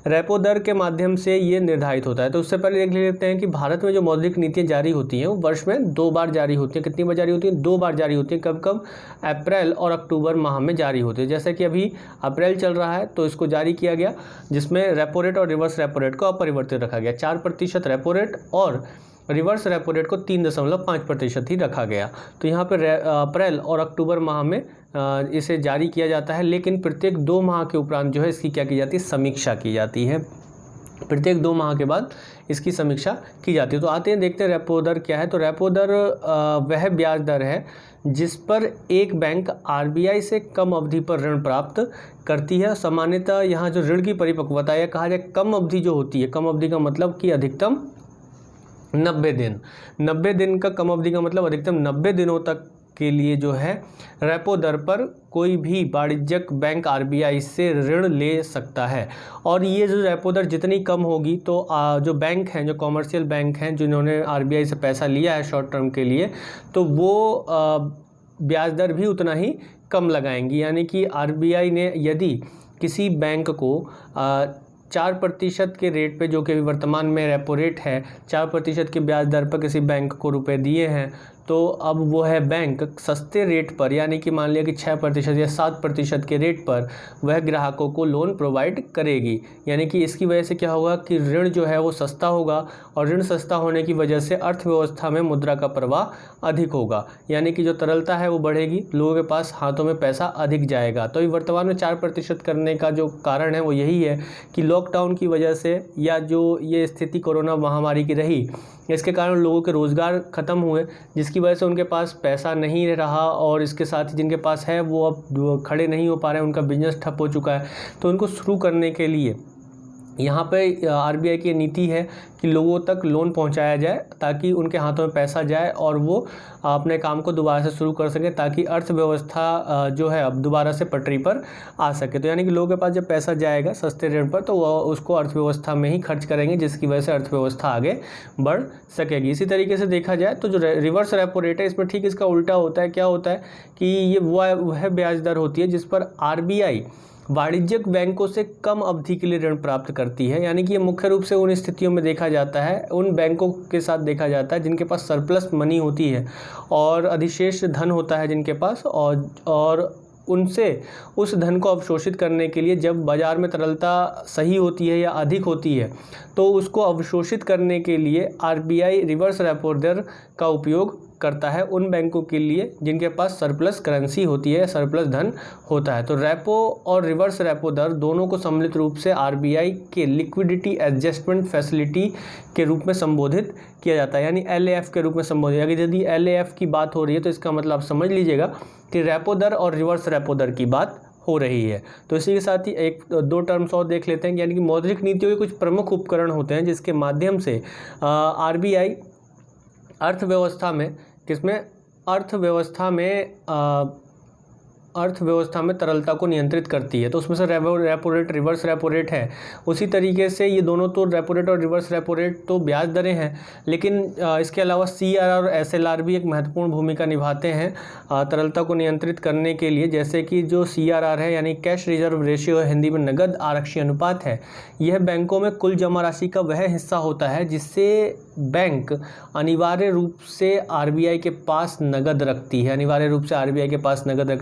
रेपो दर के माध्यम से ये निर्धारित होता है। तो उससे पहले देख लेते हैं कि भारत में जो मौद्रिक नीतियाँ जारी होती हैं वो वर्ष में 2 बार जारी होती हैं। कितनी बार जारी होती हैं? 2 बार जारी होती हैं। कब कब? अप्रैल और अक्टूबर माह में जारी होती है। जैसे कि अभी अप्रैल चल रहा है तो इसको जारी किया गया, जिसमें रेपो रेट और रिवर्स रेपो रेट को अपरिवर्तित रखा गया। 4% रेपो रेट और रिवर्स रेपो रेट को 3.5% ही रखा गया। तो यहाँ पर अप्रैल और अक्टूबर माह में इसे जारी किया जाता है, लेकिन प्रत्येक 2 माह के उपरांत जो है इसकी क्या की जाती है? समीक्षा की जाती है। प्रत्येक 2 माह के बाद इसकी समीक्षा की जाती है। तो आते हैं, देखते हैं रेपो दर क्या है। तो रेपो दर वह ब्याज दर है जिस पर एक बैंक आरबीआई से कम अवधि पर ऋण प्राप्त करती है। सामान्यतः यहाँ जो ऋण की परिपक्वता या कहा जाए कम अवधि जो होती है, कम अवधि का मतलब कि अधिकतम 90 दिन। 90 दिन का कम अवधि का मतलब अधिकतम 90 दिनों तक के लिए जो है रेपो दर पर कोई भी वाणिज्यिक बैंक आरबीआई से ऋण ले सकता है। और ये जो रेपो दर जितनी कम होगी तो जो बैंक हैं, जो कॉमर्शियल बैंक हैं, जिन्होंने आरबीआई से पैसा लिया है शॉर्ट टर्म के लिए, तो वो ब्याज दर भी उतना ही कम लगाएंगी। यानी कि आरबीआई ने यदि किसी बैंक को 4% के रेट पे, जो कि वर्तमान में रेपो रेट है, 4% के ब्याज दर पर किसी बैंक को रुपए दिए हैं, तो अब वो है बैंक सस्ते रेट पर, यानी कि मान लिया कि 6% या 7% के रेट पर वह ग्राहकों को लोन प्रोवाइड करेगी। यानी कि इसकी वजह से क्या होगा कि ऋण जो है वो सस्ता होगा, और ऋण सस्ता होने की वजह से अर्थव्यवस्था में मुद्रा का प्रवाह अधिक होगा, यानी कि जो तरलता है वो बढ़ेगी, लोगों के पास हाथों में पैसा अधिक जाएगा। तो वर्तमान में 4% करने का जो कारण है वो यही है कि लॉकडाउन की वजह से, या जो ये स्थिति कोरोना महामारी की रही, इसके कारण लोगों के रोज़गार ख़त्म हुए, जिसकी वजह से उनके पास पैसा नहीं रहा, और इसके साथ ही जिनके पास है वो अब खड़े नहीं हो पा रहे हैं, उनका बिजनेस ठप हो चुका है। तो उनको शुरू करने के लिए यहाँ पे आरबीआई की नीति है कि लोगों तक लोन पहुँचाया जाए, ताकि उनके हाथों में पैसा जाए और वो अपने काम को दोबारा से शुरू कर सकें, ताकि अर्थव्यवस्था जो है अब दोबारा से पटरी पर आ सके। तो यानी कि लोगों के पास जब पैसा जाएगा सस्ते ऋण पर, तो वह उसको अर्थव्यवस्था में ही खर्च करेंगे, जिसकी वजह से अर्थव्यवस्था आगे बढ़ सकेगी। इसी तरीके से देखा जाए तो जो रिवर्स रेपो रेट है, इसमें ठीक इसका उल्टा होता है। क्या होता है कि ये वह ब्याज दर होती है जिस पर आरबीआई वाणिज्यिक बैंकों से कम अवधि के लिए ऋण प्राप्त करती है। यानी कि ये मुख्य रूप से उन स्थितियों में देखा जाता है, उन बैंकों के साथ देखा जाता है जिनके पास सरप्लस मनी होती है और अधिशेष धन होता है जिनके पास, और उनसे उस धन को अवशोषित करने के लिए जब बाज़ार में तरलता सही होती है या अधिक होती है, तो उसको अवशोषित करने के लिए आरबीआई रिवर्स रेपो दर का उपयोग करता है उन बैंकों के लिए जिनके पास सरप्लस करेंसी होती है, सरप्लस धन होता है। तो रेपो और रिवर्स रेपो दर दोनों को सम्मिलित रूप से आरबीआई के लिक्विडिटी एडजस्टमेंट फैसिलिटी के रूप में संबोधित किया जाता है, यानी एलएएफ के रूप में संबोधित। अगर यदि एलएएफ की बात हो रही है तो इसका मतलब आप समझ लीजिएगा कि रेपो दर और रिवर्स रेपो दर की बात हो रही है। तो इसी के साथ ही एक दो टर्म्स और देख लेते हैं, यानी कि मौद्रिक नीतियों के कुछ प्रमुख उपकरण होते हैं जिसके माध्यम से आरबीआई अर्थव्यवस्था में तरलता को नियंत्रित करती है। तो उसमें से repo rate, reverse repo rate है। उसी तरीके से ये दोनों तो रेपो रेट और रिवर्स रेपो रेट तो ब्याज दरें हैं, लेकिन इसके अलावा सीआरआर और एसएलआर भी एक महत्वपूर्ण भूमिका निभाते हैं तरलता को नियंत्रित करने के लिए। जैसे कि जो सीआरआर है, यानी कैश रिजर्व रेशियो है, हिंदी में नगद आरक्षी अनुपात है, यह बैंकों में कुल जमा राशि का वह हिस्सा होता है जिससे बैंक अनिवार्य रूप से आरबीआई के पास नगद रखती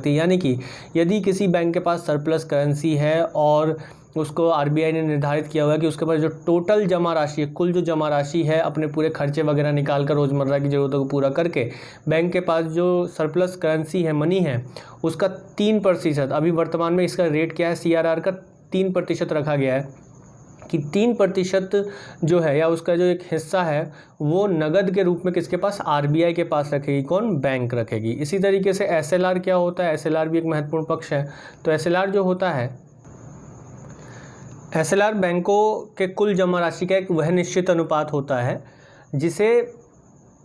है, यानी कि यदि किसी बैंक के पास सरप्लस करेंसी है और उसको आरबीआई ने निर्धारित किया हुआ है कि उसके पास जो टोटल जमा राशि है, कुल जो जमा राशि है, अपने पूरे खर्चे वगैरह निकाल कर रोज़मर्रा की ज़रूरतों को पूरा करके बैंक के पास जो सरप्लस करेंसी है, मनी है, उसका 3%, अभी वर्तमान में इसका रेट क्या है, सीआरआर का 3% रखा गया है कि 3% जो है या उसका जो एक हिस्सा है वो नगद के रूप में किसके पास, आरबीआई के पास रखेगी। कौन, बैंक रखेगी। इसी तरीके से एसएलआर क्या होता है, एसएलआर भी एक महत्वपूर्ण पक्ष है। तो एसएलआर जो होता है, एसएलआर बैंकों के कुल जमा राशि का एक वह निश्चित अनुपात होता है जिसे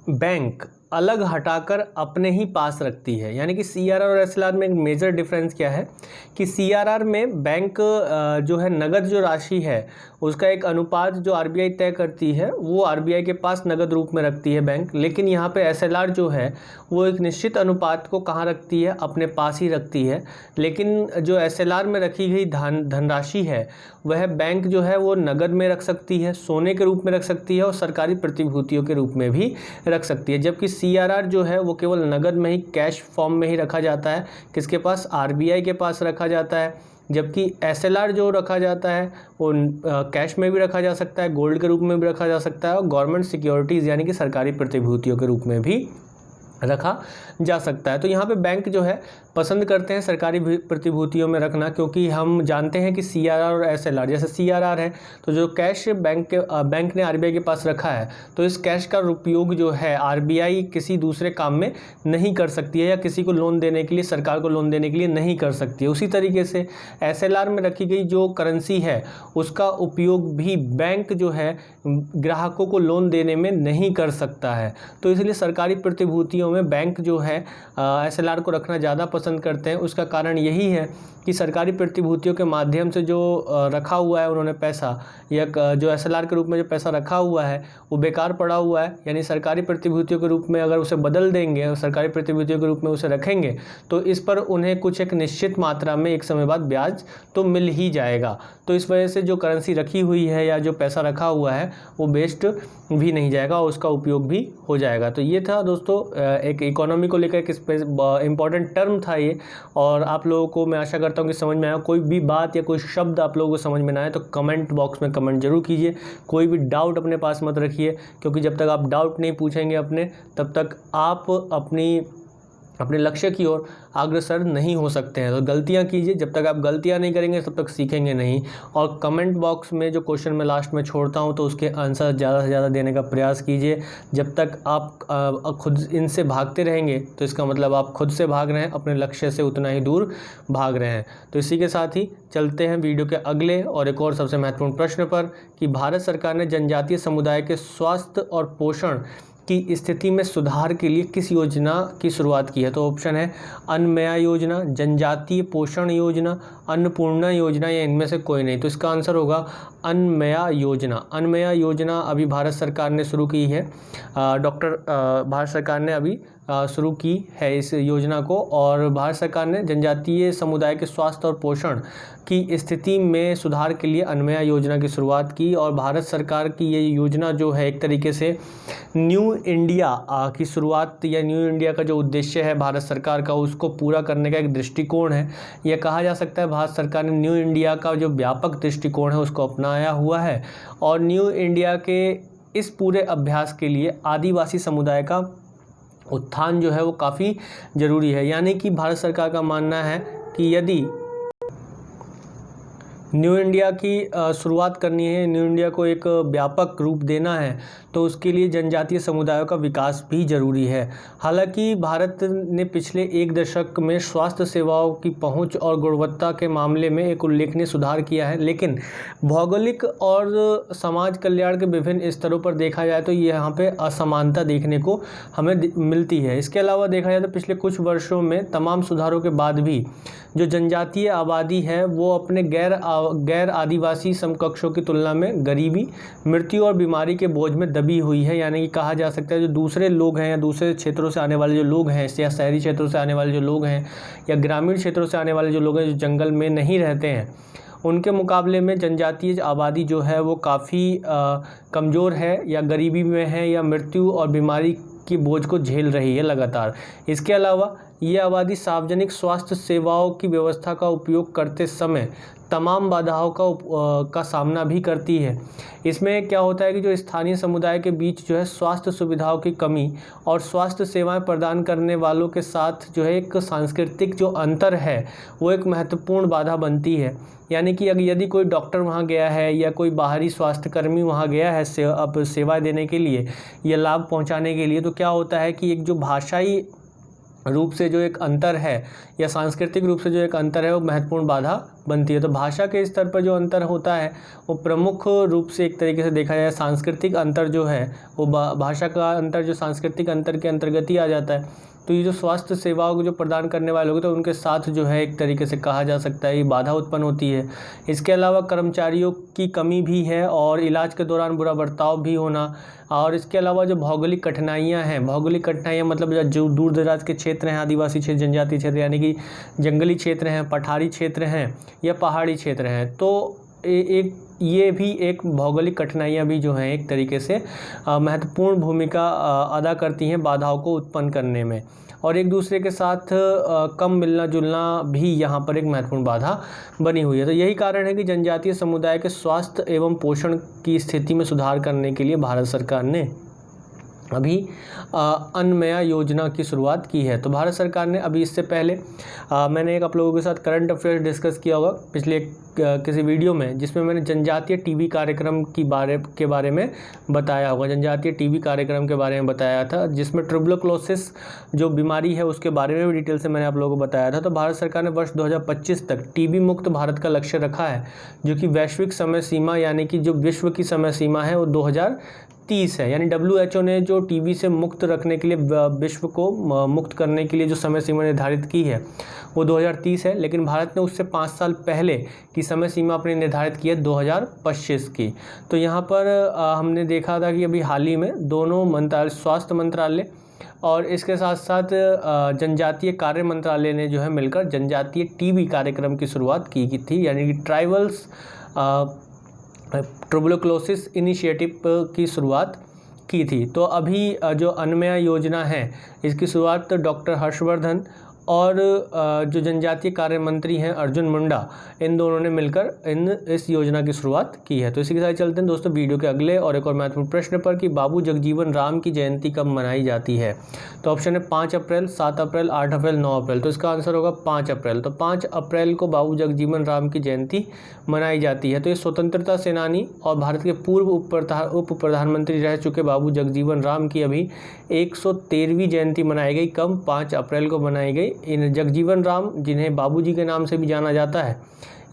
बैंक अलग हटाकर अपने ही पास रखती है। यानी कि सीआरआर और एसएलआर में एक मेजर डिफरेंस क्या है कि सीआरआर में बैंक जो है नगद जो राशि है उसका एक अनुपात जो आरबीआई तय करती है वो आरबीआई के पास नगद रूप में रखती है बैंक, लेकिन यहाँ पे एसएलआर जो है वो एक निश्चित अनुपात को कहाँ रखती है, अपने पास ही रखती है। लेकिन जो एसएलआर में रखी गई धनराशि है वह बैंक जो है वो नगद में रख सकती है, सोने के रूप में रख सकती है और सरकारी प्रतिभूतियों के रूप में भी रख सकती है। जबकि सीआरआर जो है वो केवल नगद में ही, कैश फॉर्म में ही रखा जाता है, किसके पास, आरबीआई के पास रखा जाता है। जबकि एसएलआर जो रखा जाता है वो कैश में भी रखा जा सकता है, गोल्ड के रूप में भी रखा जा सकता है और गवर्नमेंट सिक्योरिटीज़ यानी कि सरकारी प्रतिभूतियों के रूप में भी रखा जा सकता है। तो यहाँ पे बैंक जो है पसंद करते हैं सरकारी प्रतिभूतियों में रखना, क्योंकि हम जानते हैं कि सीआरआर और एसएलआर, जैसे सीआरआर है तो जो कैश बैंक ने आरबीआई के पास रखा है तो इस कैश का उपयोग जो है आरबीआई किसी दूसरे काम में नहीं कर सकती है या किसी को लोन देने के लिए, सरकार को लोन देने के लिए नहीं कर सकती है। उसी तरीके से एसएलआर में रखी गई जो करेंसी है उसका उपयोग भी बैंक जो है ग्राहकों को लोन देने में नहीं कर सकता है। तो इसलिए सरकारी प्रतिभूतियों में बैंक जो है एसएलआर को रखना ज़्यादा पसंद करते हैं, उसका कारण यही है कि सरकारी प्रतिभूतियों के माध्यम से जो रखा हुआ है उन्होंने पैसा, या जो SLR के रूप में जो पैसा रखा हुआ है वो बेकार पड़ा हुआ है। यानी सरकारी प्रतिभूतियों के रूप में अगर उसे बदल देंगे और सरकारी प्रतिभूतियों के रूप में उसे रखेंगे तो इस पर उन्हें कुछ एक निश्चित मात्रा में एक समय बाद ब्याज तो मिल ही जाएगा। तो इस वजह से जो करेंसी रखी हुई है या जो पैसा रखा हुआ है वो वेस्ट भी नहीं जाएगा और उसका उपयोग भी हो जाएगा। तो ये था दोस्तों एक इकोनॉमी को लेकर एक इम्पॉर्टेंट टर्म था ये, और आप लोगों को मैं आशा करता हूँ कि समझ में आया। कोई भी बात या कोई शब्द आप लोगों को समझ में ना आए तो कमेंट बॉक्स में कमेंट जरूर कीजिए। कोई भी डाउट अपने पास मत रखिए, क्योंकि जब तक आप डाउट नहीं पूछेंगे अपने, तब तक आप अपने लक्ष्य की ओर अग्रसर नहीं हो सकते हैं। तो गलतियां कीजिए, जब तक आप गलतियां नहीं करेंगे तब तक सीखेंगे नहीं। और कमेंट बॉक्स में जो क्वेश्चन मैं लास्ट में छोड़ता हूं तो उसके आंसर ज़्यादा से ज़्यादा देने का प्रयास कीजिए। जब तक आप खुद इनसे भागते रहेंगे तो इसका मतलब आप खुद से भाग रहे हैं, अपने लक्ष्य से उतना ही दूर भाग रहे हैं। तो इसी के साथ ही चलते हैं वीडियो के अगले और एक और सबसे महत्वपूर्ण प्रश्न पर कि भारत सरकार ने जनजातीय समुदाय के स्वास्थ्य और पोषण की स्थिति में सुधार के लिए किस योजना की शुरुआत की है। तो ऑप्शन है अन्नमया योजना, जनजातीय पोषण योजना, अन्नपूर्णा योजना या इनमें से कोई नहीं। तो इसका आंसर होगा अन्नमया योजना। अन्नमया योजना अभी भारत सरकार ने शुरू की है, भारत सरकार ने अभी शुरू की है इस योजना को। और भारत सरकार ने जनजातीय समुदाय के स्वास्थ्य और पोषण की स्थिति में सुधार के लिए अन्नमया योजना की शुरुआत की। और भारत सरकार की ये योजना जो है एक तरीके से न्यू इंडिया की शुरुआत या न्यू इंडिया का जो उद्देश्य है भारत सरकार का, उसको पूरा करने का एक दृष्टिकोण है। यह कहा जा सकता है भारत सरकार ने न्यू इंडिया का जो व्यापक दृष्टिकोण है उसको अपनाया हुआ है। और न्यू इंडिया के इस पूरे अभ्यास के लिए आदिवासी समुदाय का उत्थान जो है वो काफ़ी ज़रूरी है। यानी कि भारत सरकार का मानना है कि यदि न्यू इंडिया की शुरुआत करनी है, न्यू इंडिया को एक व्यापक रूप देना है, तो उसके लिए जनजातीय समुदायों का विकास भी ज़रूरी है। हालांकि भारत ने पिछले एक दशक में स्वास्थ्य सेवाओं की पहुंच और गुणवत्ता के मामले में एक उल्लेखनीय सुधार किया है, लेकिन भौगोलिक और समाज कल्याण के विभिन्न स्तरों पर देखा जाए तो यहाँ पे असमानता देखने को हमें मिलती है। इसके अलावा देखा जाए तो पिछले कुछ वर्षों में तमाम सुधारों के बाद भी जो जनजातीय आबादी है वो अपने गैर आदिवासी समकक्षों की तुलना में गरीबी, मृत्यु और बीमारी के बोझ में दबी हुई है। यानी कि कहा जा सकता है जो दूसरे लोग हैं या दूसरे क्षेत्रों से आने वाले जो लोग हैं, या शहरी क्षेत्रों से आने वाले जो लोग हैं या ग्रामीण क्षेत्रों से आने वाले जो लोग हैं जो जंगल में नहीं रहते हैं, उनके मुकाबले में जनजातीय आबादी जो है वो काफ़ी कमज़ोर है या गरीबी में है या मृत्यु और बीमारी की बोझ को झेल रही है लगातार। इसके अलावा ये आबादी सार्वजनिक स्वास्थ्य सेवाओं की व्यवस्था का उपयोग करते समय तमाम बाधाओं का सामना भी करती है। इसमें क्या होता है कि जो स्थानीय समुदाय के बीच जो है स्वास्थ्य सुविधाओं की कमी और स्वास्थ्य सेवाएं प्रदान करने वालों के साथ जो है एक सांस्कृतिक जो अंतर है वो एक महत्वपूर्ण बाधा बनती है। यानी कि अगर यदि कोई डॉक्टर वहाँ गया है या कोई बाहरी स्वास्थ्यकर्मी वहाँ गया है अब सेवाएं देने के लिए या लाभ पहुँचाने के लिए, तो क्या होता है कि एक जो भाषाई रूप से जो एक अंतर है या सांस्कृतिक रूप से जो एक अंतर है वो महत्वपूर्ण बाधा बनती है। तो भाषा के स्तर पर जो अंतर होता है वो प्रमुख रूप से एक तरीके से देखा जाए सांस्कृतिक अंतर जो है वो भाषा का अंतर जो सांस्कृतिक अंतर के अंतर्गत ही आ जाता है। तो ये जो स्वास्थ्य सेवाओं को जो प्रदान करने वाले लोग तो उनके साथ जो है एक तरीके से कहा जा सकता है ये बाधा उत्पन्न होती है। इसके अलावा कर्मचारियों की कमी भी है और इलाज के दौरान बुरा बर्ताव भी होना। और इसके अलावा जो भौगोलिक कठिनाइयाँ हैं, भौगोलिक कठिनाइयाँ मतलब जो दूर दराज के क्षेत्र हैं, आदिवासी क्षेत्र, जनजातीय क्षेत्र यानी कि जंगली क्षेत्र हैं, पठारी क्षेत्र हैं या पहाड़ी क्षेत्र हैं, तो ये भी एक भौगोलिक कठिनाइयाँ भी जो हैं एक तरीके से महत्वपूर्ण भूमिका अदा करती हैं बाधाओं को उत्पन्न करने में। और एक दूसरे के साथ कम मिलना जुलना भी यहाँ पर एक महत्वपूर्ण बाधा बनी हुई है। तो यही कारण है कि जनजातीय समुदाय के स्वास्थ्य एवं पोषण की स्थिति में सुधार करने के लिए भारत सरकार ने अभी अन्नमया योजना की शुरुआत की है। तो भारत सरकार ने अभी इससे पहले मैंने एक आप लोगों के साथ करंट अफेयर्स डिस्कस किया होगा पिछले किसी वीडियो में, जिसमें मैंने जनजातीय टीबी कार्यक्रम के बारे में बताया होगा, जनजातीय टीबी कार्यक्रम के बारे में बताया था, जिसमें ट्यूबरकुलोसिस जो बीमारी है उसके बारे में भी डिटेल से मैंने आप लोगों को बताया था। तो भारत सरकार ने वर्ष 2025 तक टीबी मुक्त भारत का लक्ष्य रखा है, जो कि वैश्विक समय सीमा यानी कि जो विश्व की समय सीमा है वो 2030 है। यानी WHO ने जो टीबी से मुक्त रखने के लिए, विश्व को मुक्त करने के लिए जो समय सीमा निर्धारित की है वो 2030 है, लेकिन भारत ने उससे 5 साल पहले की समय सीमा अपनी निर्धारित की है 2025 की। तो यहाँ पर हमने देखा था कि अभी हाल ही में दोनों मंत्रालय, स्वास्थ्य मंत्रालय और इसके साथ साथ जनजातीय कार्य मंत्रालय ने जो है मिलकर जनजातीय टीबी कार्यक्रम की शुरुआत की थी, यानी कि ट्राइबल्स ट्यूबरकुलोसिस इनिशिएटिव की शुरुआत की थी। तो अभी जो अन्वया योजना है इसकी शुरुआत डॉक्टर हर्षवर्धन और जो जनजातीय कार्य मंत्री हैं अर्जुन मुंडा, इन दोनों ने मिलकर इस योजना की शुरुआत की है। तो इसी के साथ चलते हैं दोस्तों वीडियो के अगले और एक और महत्वपूर्ण प्रश्न पर कि बाबू जगजीवन राम की जयंती कब मनाई जाती है। तो ऑप्शन है 5 अप्रैल, 7 अप्रैल, 8 अप्रैल, 9 अप्रैल। तो इसका आंसर होगा 5 अप्रैल। तो 5 अप्रैल को बाबू जगजीवन राम की जयंती मनाई जाती है। तो ये स्वतंत्रता सेनानी और भारत के पूर्व उप प्रधानमंत्री रह चुके बाबू जगजीवन राम की अभी 113वीं जयंती मनाई गई। कब? 5 अप्रैल को मनाई गई। इन जगजीवन राम, जिन्हें बाबूजी के नाम से भी जाना जाता है,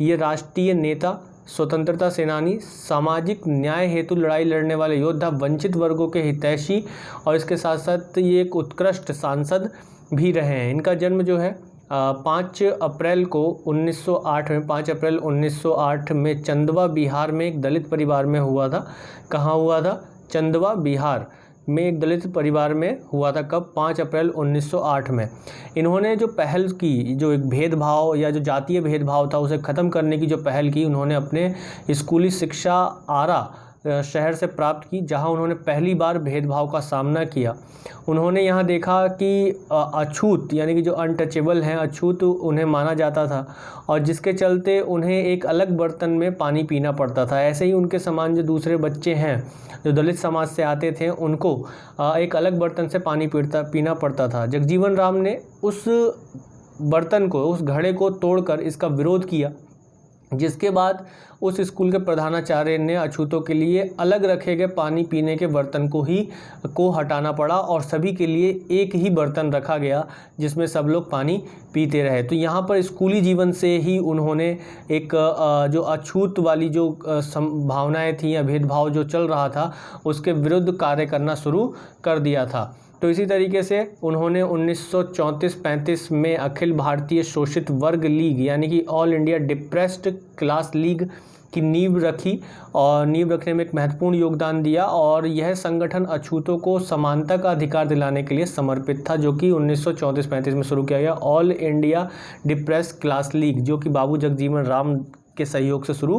ये राष्ट्रीय नेता, स्वतंत्रता सेनानी, सामाजिक न्याय हेतु लड़ाई लड़ने वाले योद्धा, वंचित वर्गों के हितैषी और इसके साथ साथ ये एक उत्कृष्ट सांसद भी रहे हैं। इनका जन्म जो है 5 अप्रैल को 1908 में 5 अप्रैल 1908 में चंदवा बिहार में एक दलित परिवार में हुआ था। कहाँ हुआ था? चंदवा बिहार में एक दलित परिवार में हुआ था। कब? 5 अप्रैल 1908 में। इन्होंने जो पहल की, जो एक भेदभाव या जो जातीय भेदभाव था उसे ख़त्म करने की जो पहल की, उन्होंने अपने स्कूली शिक्षा आरा शहर से प्राप्त की, जहां उन्होंने पहली बार भेदभाव का सामना किया। उन्होंने यहाँ देखा कि अछूत यानी कि जो अनटचेबल हैं, अछूत उन्हें माना जाता था और जिसके चलते उन्हें एक अलग बर्तन में पानी पीना पड़ता था। ऐसे ही उनके समान जो दूसरे बच्चे हैं जो दलित समाज से आते थे, उनको एक अलग बर्तन से पानी पीना पड़ता था। जगजीवन राम ने उस बर्तन को, उस घड़े को तोड़कर इसका विरोध किया, जिसके बाद उस स्कूल के प्रधानाचार्य ने अछूतों के लिए अलग रखे गए पानी पीने के बर्तन को हटाना पड़ा और सभी के लिए एक ही बर्तन रखा गया जिसमें सब लोग पानी पीते रहे। तो यहाँ पर स्कूली जीवन से ही उन्होंने एक जो अछूत वाली जो भावनाएं थी या भेदभाव जो चल रहा था उसके विरुद्ध कार्य करना शुरू कर दिया था। तो इसी तरीके से उन्होंने 1934-35 में अखिल भारतीय शोषित वर्ग लीग यानी कि all India depressed class league की नींव रखी और नींव रखने में एक महत्वपूर्ण योगदान दिया और यह संगठन अछूतों को समानता का अधिकार दिलाने के लिए समर्पित था, जो कि 1934-35 में शुरू किया गया all India depressed class league, जो कि बाबू जगजीवन राम के सहयोग से शुरू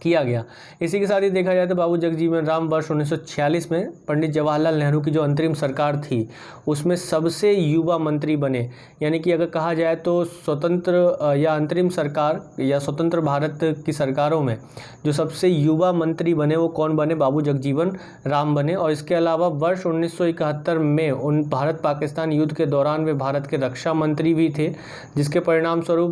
किया गया। इसी के साथ ही देखा जाए तो बाबू जगजीवन राम वर्ष 1946 में पंडित जवाहरलाल नेहरू की जो अंतरिम सरकार थी उसमें सबसे युवा मंत्री बने। यानी कि अगर कहा जाए तो स्वतंत्र या अंतरिम सरकार या स्वतंत्र भारत की सरकारों में जो सबसे युवा मंत्री बने वो कौन बने? बाबू जगजीवन राम बने। और इसके अलावा वर्ष 1971 में उन भारत पाकिस्तान युद्ध के दौरान वे भारत के रक्षा मंत्री भी थे, जिसके परिणाम स्वरूप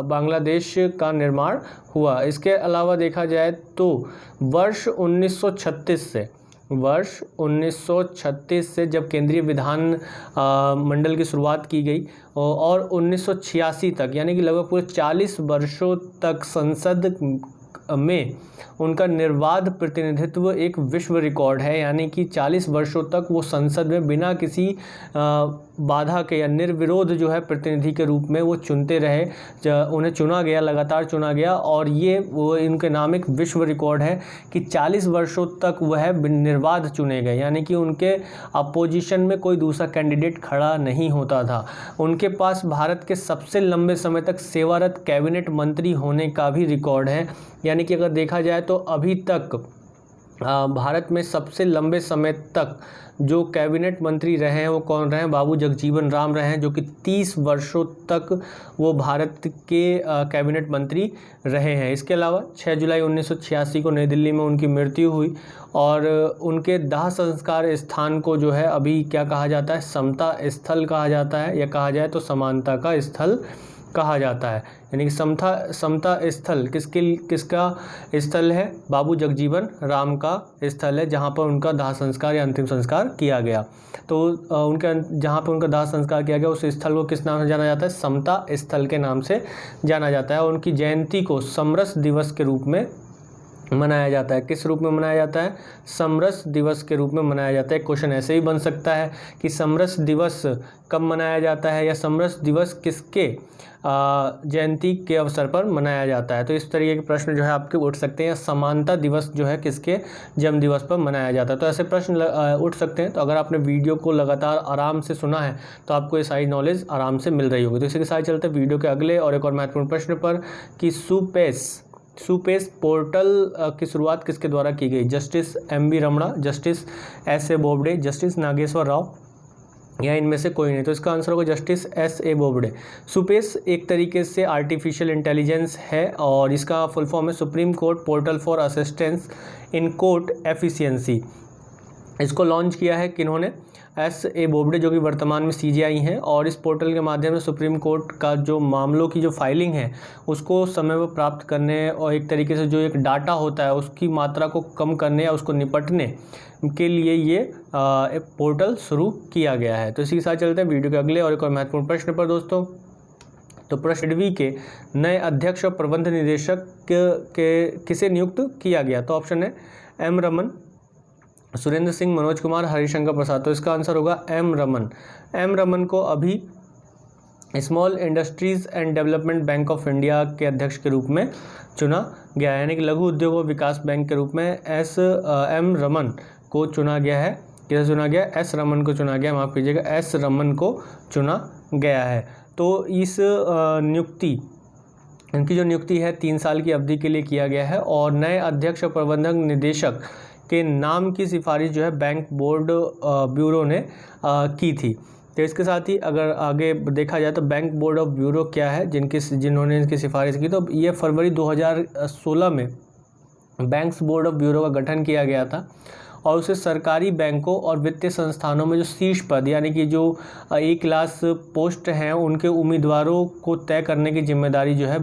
बांग्लादेश का निर्माण हुआ। इसके अलावा देखा जाए तो वर्ष 1936 से जब केंद्रीय विधान मंडल की शुरुआत की गई और 1986 तक यानी कि लगभग पूरे 40 वर्षों तक संसद में उनका निर्बाध प्रतिनिधित्व एक विश्व रिकॉर्ड है। यानी कि 40 वर्षों तक वो संसद में बिना किसी बाधा के या निर्विरोध जो है प्रतिनिधि के रूप में वो चुनते रहे, उन्हें चुना गया, लगातार चुना गया और ये वो इनके नाम एक विश्व रिकॉर्ड है कि 40 वर्षों तक वह निर्बाध चुने गए। यानी कि उनके अपोजिशन में कोई दूसरा कैंडिडेट खड़ा नहीं होता था। उनके पास भारत के सबसे लंबे समय तक सेवारत कैबिनेट मंत्री होने का भी रिकॉर्ड है। यानी कि अगर देखा जाए तो अभी तक भारत में सबसे लंबे समय तक जो कैबिनेट मंत्री रहे हैं वो कौन रहे हैं? बाबू जगजीवन राम रहे हैं, जो कि 30 वर्षों तक वो भारत के कैबिनेट मंत्री रहे हैं। इसके अलावा 6 जुलाई 1986 को नई दिल्ली में उनकी मृत्यु हुई और उनके दाह संस्कार स्थान को जो है अभी क्या कहा जाता है? समता स्थल कहा जाता है, या कहा जाए तो समानता का स्थल कहा जाता है। यानी कि समता स्थल किसका स्थल है? बाबू जगजीवन राम का स्थल है, जहाँ पर उनका दाह संस्कार या अंतिम संस्कार किया गया। तो जहाँ पर उनका दाह संस्कार किया गया उस स्थल को किस नाम से जाना जाता है? समता स्थल के नाम से जाना जाता है। और उनकी जयंती को समरस दिवस के रूप में मनाया जाता है। किस रूप में मनाया जाता है? समरस दिवस के रूप में मनाया जाता है। क्वेश्चन ऐसे ही बन सकता है कि समरस दिवस कब मनाया जाता है, या समरस दिवस किसके जयंती के अवसर पर मनाया जाता है। तो इस तरीके के प्रश्न जो है आपके उठ सकते हैं। या समानता दिवस जो है किसके जन्म दिवस पर मनाया जाता है। तो ऐसे प्रश्न उठ सकते हैं। तो अगर आपने वीडियो को लगातार आराम से सुना है तो आपको ये सारी नॉलेज आराम से मिल रही होगी। तो इसी के साथ चलते हैं वीडियो के अगले और एक और महत्वपूर्ण प्रश्न पर कि सुपेस पोर्टल की शुरुआत किसके द्वारा की गई? Justice MV Ramana, justice SA Bobde, justice Nageswara Rao, या इनमें से कोई नहीं। तो इसका आंसर होगा जस्टिस SA बोबडे। सुपेस एक तरीके से आर्टिफिशियल इंटेलिजेंस है और इसका फुल फॉर्म है supreme court portal for assistance in court efficiency. इसको लॉन्च किया है किन्होंने? SA बोबडे, जो कि वर्तमान में CJI हैं। और इस पोर्टल के माध्यम से सुप्रीम कोर्ट का जो मामलों की जो फाइलिंग है उसको समय पर प्राप्त करने और एक तरीके से जो एक डाटा होता है उसकी मात्रा को कम करने या उसको निपटने के लिए ये एक पोर्टल शुरू किया गया है। तो इसी के साथ चलते हैं वीडियो के अगले और एक और महत्वपूर्ण प्रश्न पर दोस्तों। तो प्रश्न के नए अध्यक्ष और प्रबंध निदेशक के किसे नियुक्त किया गया? तो ऑप्शन है M रमन, सुरेंद्र सिंह, मनोज कुमार, हरिशंकर प्रसाद। तो इसका आंसर होगा M रमन को अभी small industries and development bank of India के अध्यक्ष के रूप में चुना गया है। यानी कि लघु उद्योग और विकास बैंक के रूप में M रमन को चुना गया है। किसे चुना गया? S रमन को चुना गया, माफ़ कीजिएगा, S रमन को चुना गया है। तो इस इनकी जो नियुक्ति है 3 साल की अवधि के लिए किया गया है। और नए अध्यक्ष और प्रबंधक निदेशक के नाम की सिफारिश जो है बैंक बोर्ड ब्यूरो ने की थी। तो इसके साथ ही अगर आगे देखा जाए तो बैंक बोर्ड ऑफ ब्यूरो क्या है जिन्होंने इसकी सिफारिश की, तो ये फरवरी 2016 में बैंक्स बोर्ड ऑफ ब्यूरो का गठन किया गया था। और उसे सरकारी बैंकों और वित्तीय संस्थानों में जो शीर्ष पद यानी कि जो A क्लास पोस्ट हैं उनके उम्मीदवारों को तय करने की जिम्मेदारी जो है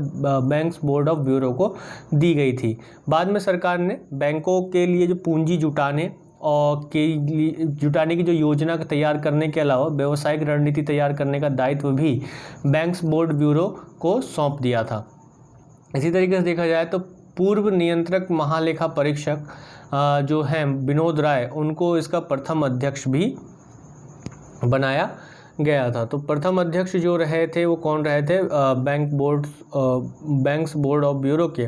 बैंक्स बोर्ड ऑफ ब्यूरो को दी गई थी। बाद में सरकार ने बैंकों के लिए जो पूंजी जुटाने की जो योजना तैयार करने के अलावा व्यावसायिक रणनीति तैयार करने का दायित्व भी बैंक्स बोर्ड ब्यूरो को सौंप दिया था। इसी तरीके से देखा जाए तो पूर्व नियंत्रक महालेखा परीक्षक जो हैं विनोद राय, उनको इसका प्रथम अध्यक्ष भी बनाया गया था। तो प्रथम अध्यक्ष जो रहे थे वो कौन रहे थे? बैंक्स बोर्ड ऑफ ब्यूरो के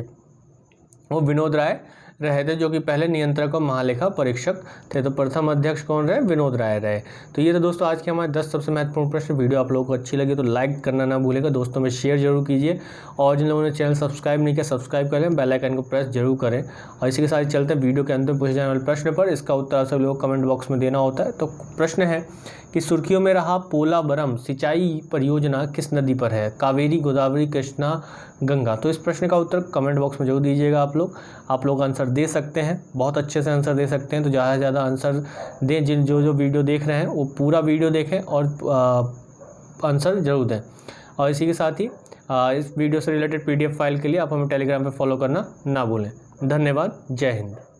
वो विनोद राय रहे थे, जो कि पहले नियंत्रक और महालेखा परीक्षक थे। तो प्रथम अध्यक्ष कौन रहे? विनोद राय रहे। तो ये तो दोस्तों आज के हमारे 10 सबसे महत्वपूर्ण प्रश्न। वीडियो आप लोगों को अच्छी लगी तो लाइक करना ना भूलेगा, दोस्तों में शेयर जरूर कीजिए। और जिन लोगों ने चैनल सब्सक्राइब नहीं किया सब्सक्राइब करें, बेल आइकन को प्रेस जरूर करें। और इसी के साथ चलते हैं वीडियो के अंत में पूछे जाने वाले प्रश्न पर। इसका उत्तर आप सब लोग कमेंट बॉक्स में देना होता है। तो प्रश्न है कि सुर्खियों में रहा पोलावरम सिंचाई परियोजना किस नदी पर है? कावेरी, गोदावरी, कृष्णा, गंगा। तो इस प्रश्न का उत्तर कमेंट बॉक्स में जरूर दीजिएगा। आप लोग आंसर दे सकते हैं, बहुत अच्छे से आंसर दे सकते हैं। तो ज़्यादा से ज़्यादा आंसर दें। जो वीडियो देख रहे हैं वो पूरा वीडियो देखें और आंसर जरूर दें। और इसी के साथ ही इस वीडियो से रिलेटेड PDF फाइल के लिए आप हमें टेलीग्राम पर फॉलो करना ना भूलें। धन्यवाद। जय हिंद।